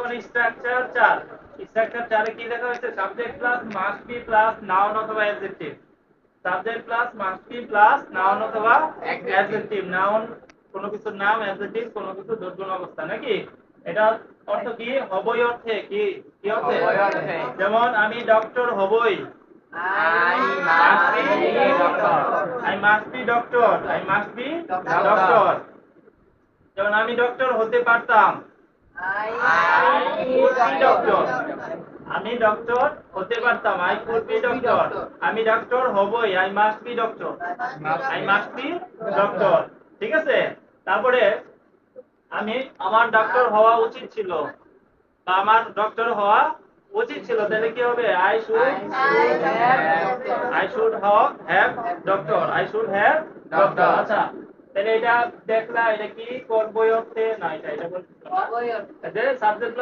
এখন structure 4, structure 4 এ কি লেখা হয়েছে? Subject plus must be plus noun অথবা adjective. Subject plus must be plus noun অথবা অ্যাডজেক্টিভ। নাউন কোনো কিছুর নাম, অ্যাডজেক্টিভ কোনো কিছু দুর্গুণ অবস্থা, নাকি? এটা অর্থ কি? হবই অর্থে কি কি অর্থে? যেমন আমি ডক্টর হবই, I must be doctor, I must be doctor. যেমন আমি ডক্টর হতে পারতাম, ডক্টর। আমি ডক্টর হতে পারতাম, আই কুড বি ডক্টর। আমি ডক্টর হবই, I must be doctor, I must be doctor. ঠিক আছে? তারপরে আমার ডক্টর হওয়া উচিত ছিল, বা আমার ডক্টর হওয়া উচিত ছিল, তাহলে কি হবে? I should have doctor, I should have doctor. আচ্ছা, তাহলে এটা দেখলা, এটা কি বই অর্থে না, এটা বলতে সাবজেক্ট